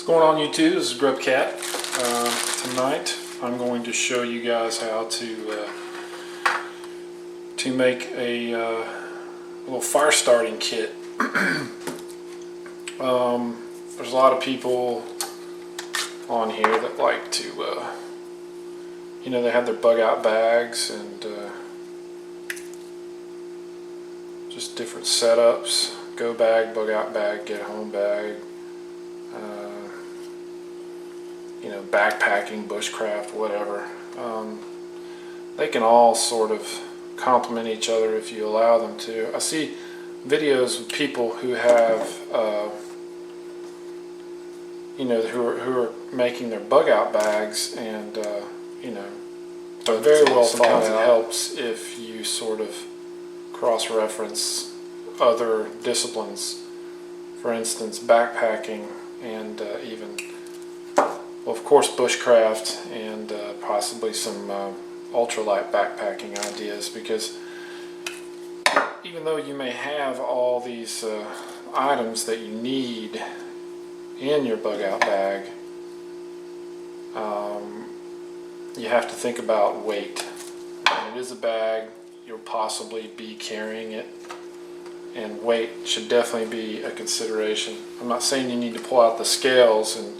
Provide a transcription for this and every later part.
What's going on YouTube? This is Grubkat. Tonight I'm going to show you guys how to make a little fire starting kit. There's a lot of people on here that like to, they have their bug out bags and just different setups. Go bag, bug out bag, get home bag. Backpacking, bushcraft, whatever. They can all sort of complement each other if you allow them to. I see videos of people who have, who are making their bug out bags, and but very well thought out. It helps if you sort of cross-reference other disciplines. For instance, backpacking and even, well, of course, bushcraft and possibly some ultralight backpacking ideas, because even though you may have all these items that you need in your bug out bag, you have to think about weight. When it is a bag, you'll possibly be carrying it, and weight should definitely be a consideration. I'm not saying you need to pull out the scales and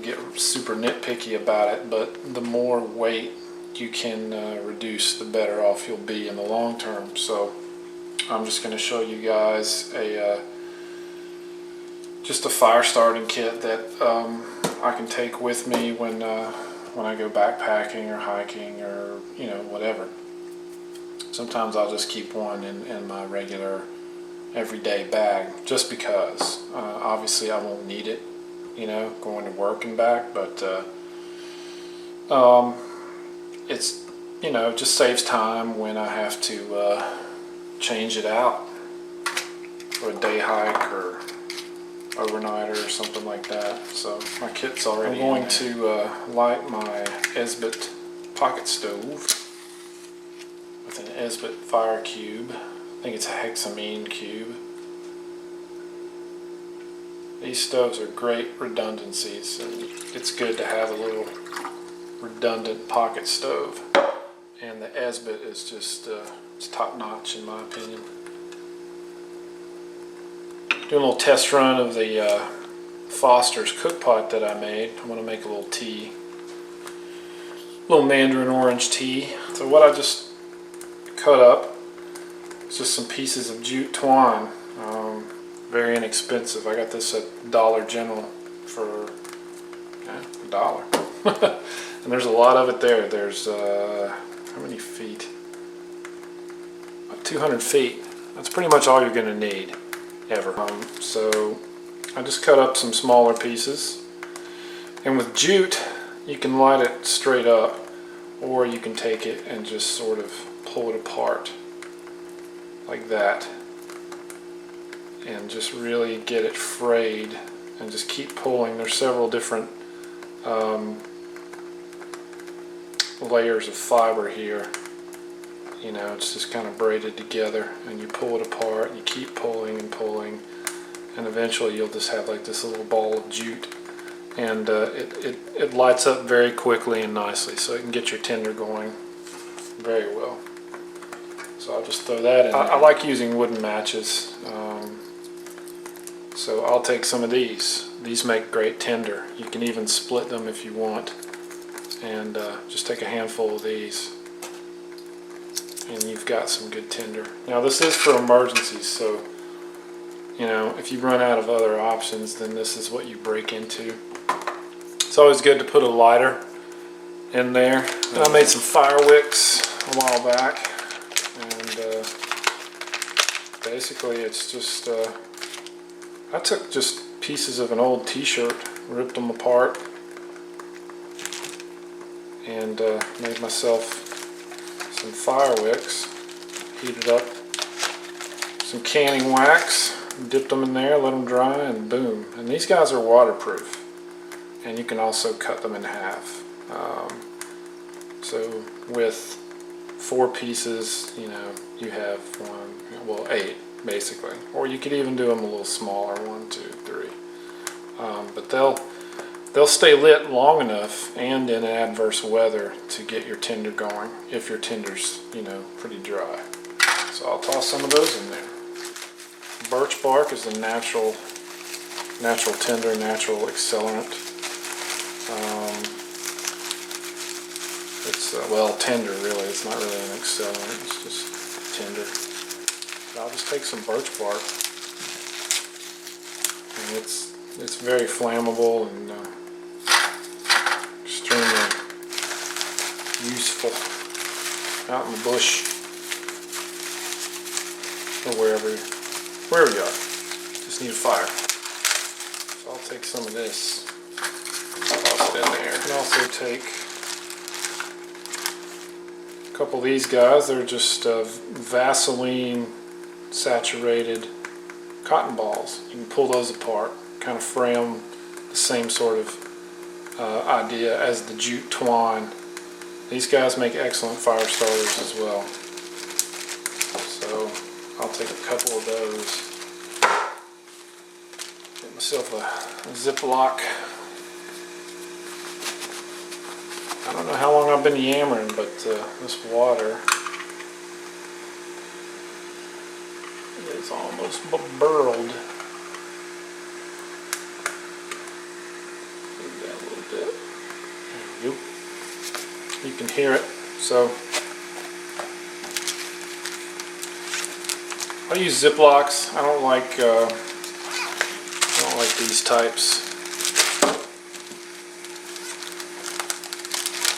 get super nitpicky about it, but the more weight you can reduce, the better off you'll be in the long term. So I'm just going to show you guys just a fire starting kit that I can take with me when I go backpacking or hiking or whatever. Sometimes I'll just keep one in my regular everyday bag, just because obviously I won't need it going to work and back, but it's it just saves time when I have to change it out for a day hike or overnight or something like that. So my kit's already I'm going to light my Esbit pocket stove with an Esbit fire cube. I think it's a hexamine cube. These stoves are great redundancies, and it's good to have a little redundant pocket stove. And the Esbit is just it's top notch in my opinion. Doing a little test run of the Foster's cook pot that I made. I'm going to make a little tea, a little mandarin orange tea. So what I just cut up is just some pieces of jute twine. Very inexpensive. I got this at Dollar General for $1. And there's a lot of it there. There's how many feet? About 200 feet. That's pretty much all you're going to need ever. So I just cut up some smaller pieces. And with jute, you can light it straight up, or you can take it and just sort of pull it apart like that, and just really get it frayed, and just keep pulling. There's several different layers of fiber here. It's just kind of braided together, and you pull it apart and you keep pulling and pulling, and eventually you'll just have like this little ball of jute, and it lights up very quickly and nicely, so it can get your tinder going very well. So I'll just throw that in. I like using wooden matches. So I'll take some of these. These make great tinder. You can even split them if you want. And just take a handful of these, and you've got some good tinder. Now this is for emergencies, so if you run out of other options, then this is what you break into. It's always good to put a lighter in there. And I made some fire wicks a while back, and basically it's just I took just pieces of an old t-shirt, ripped them apart, and made myself some fire wicks. Heated up some canning wax, dipped them in there, let them dry, and boom. And these guys are waterproof, and you can also cut them in half. So with 4 pieces, you have 8. basically. Or you could even do them a little smaller, 1, 2, 3. But they'll stay lit long enough and in adverse weather to get your tinder going if your tinder's, you know, pretty dry. So I'll toss some of those in there. Birch bark is a natural tinder, natural accelerant. It's well, tinder really. It's not really an accelerant. It's just tinder. But I'll just take some birch bark, and it's very flammable and extremely useful out in the bush or wherever you are. Just need a fire. So I'll take some of this, toss it in there. I can also take a couple of these guys. They're just Vaseline saturated cotton balls. You can pull those apart, kind of fray them, the same sort of idea as the jute twine. These guys make excellent fire starters as well. So I'll take a couple of those. Get myself a Ziploc. I don't know how long I've been yammering, but this water is almost burled. Move that a little bit. There we go. You can hear it. So I use Ziplocs. I don't like these types.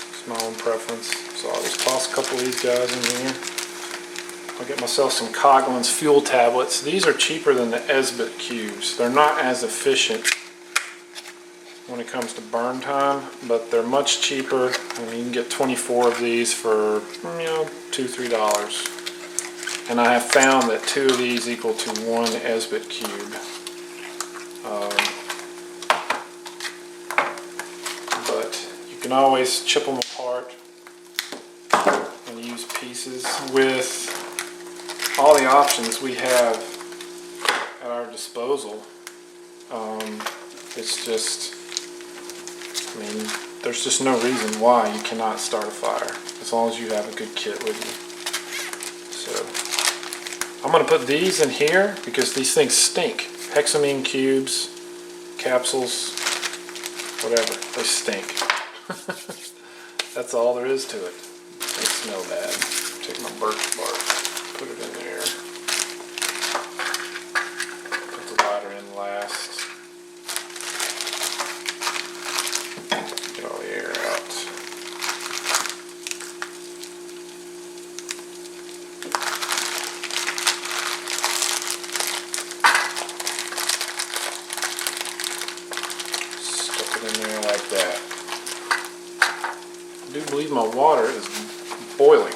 It's my own preference. So I'll just toss a couple of these guys in here. I'll get myself some Coghlan's fuel tablets. These are cheaper than the Esbit cubes. They're not as efficient when it comes to burn time, but they're much cheaper. I mean, you can get 24 of these for, you know, $2, $3. And I have found that 2 of these equal to 1 Esbit cube. But you can always chip them apart and use pieces. With all the options we have at our disposal, it's just, I mean, there's just no reason why you cannot start a fire as long as you have a good kit with you. So I'm going to put these in here because these things stink. Hexamine cubes, capsules, whatever, they stink. That's all there is to it. They smell bad. Take my birch bark, put it in there. Put the lighter in last. Get all the air out. Stuff it in there like that. I do believe my water is boiling.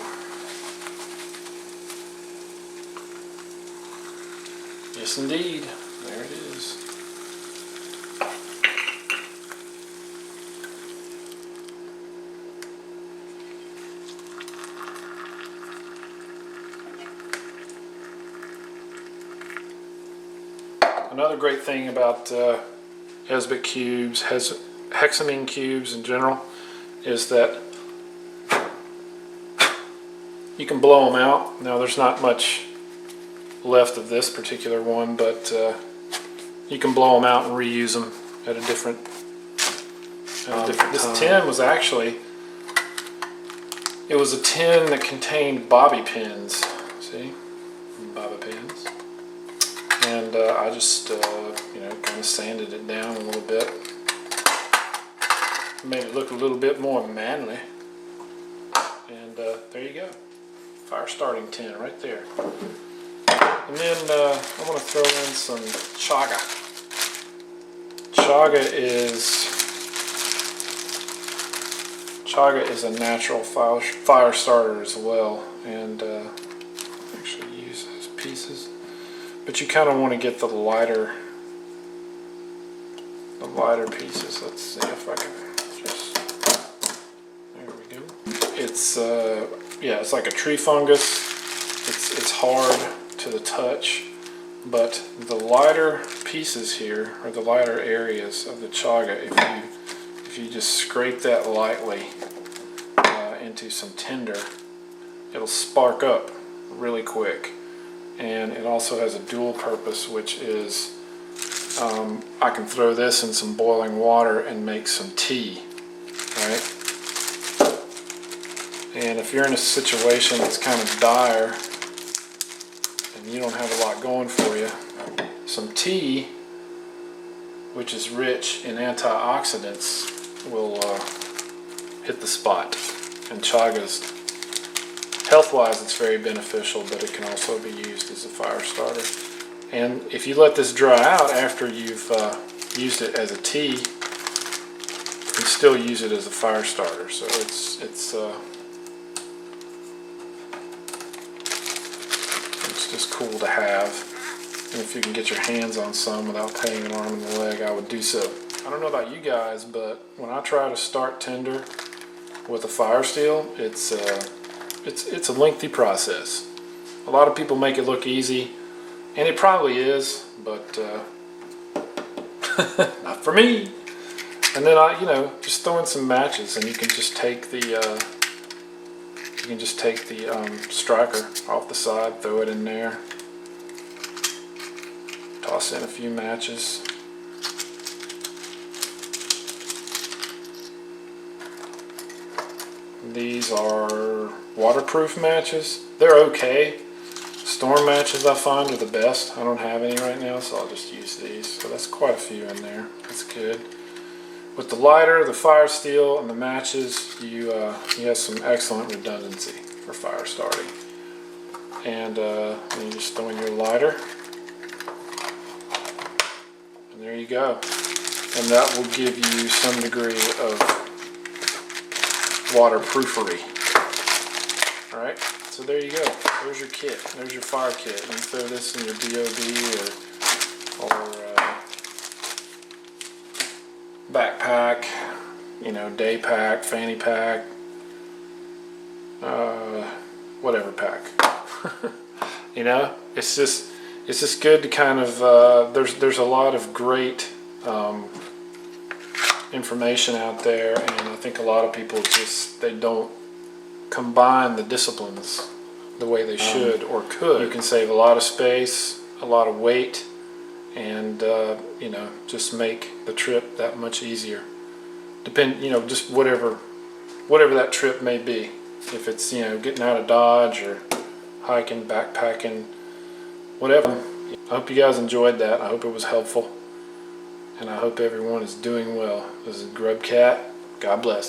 Yes, indeed. There it is. Another great thing about Esbit cubes, hexamine cubes in general, is that you can blow them out. Now there's not much left of this particular one, but you can blow them out and reuse them at a different this tin was actually, it was a tin that contained bobby pins. See? Bobby pins. And I just you know, kind of sanded it down a little bit. Made it look a little bit more manly. And there you go. Fire starting tin right there. And then I want to throw in some Chaga. Chaga is a natural fire starter as well, and actually use those pieces. But you kind of want to get the lighter pieces. Let's see if I can just. There we go. It's yeah, it's like a tree fungus. It's hard to the touch, but the lighter pieces here, or the lighter areas of the chaga, if you just scrape that lightly into some tinder, it'll spark up really quick. And it also has a dual purpose, which is I can throw this in some boiling water and make some tea, right? And if you're in a situation that's kind of dire and you don't have a lot going for you, some tea, which is rich in antioxidants, will hit the spot. And chagas, health-wise, it's very beneficial, but it can also be used as a fire starter. And if you let this dry out after you've used it as a tea, you can still use it as a fire starter. So it's just cool to have. And if you can get your hands on some without paying an arm and a leg, I would do so. I don't know about you guys, but when I try to start tinder with a fire steel, it's a lengthy process. A lot of people make it look easy, and it probably is, but not for me. And then just throw in some matches, and you can just take the striker off the side, throw it in there, toss in a few matches. These are waterproof matches. They're okay. Storm matches I find are the best. I don't have any right now, so I'll just use these. So that's quite a few in there. That's good. With the lighter, the fire steel, and the matches, you have some excellent redundancy for fire starting. And you just throw in your lighter, and there you go. And that will give you some degree of waterproofery. Alright, so there you go. There's your kit. There's your fire kit. You can throw this in your BOB or backpack, day pack, fanny pack, whatever pack. It's just good to kind of there's a lot of great information out there, and I think a lot of people they don't combine the disciplines the way they should or could. You can save a lot of space, a lot of weight, and just make the trip that much easier. Just whatever that trip may be. If it's getting out of Dodge or hiking, backpacking, whatever. I hope you guys enjoyed that. I hope it was helpful. And I hope everyone is doing well. This is Grubkat. God bless.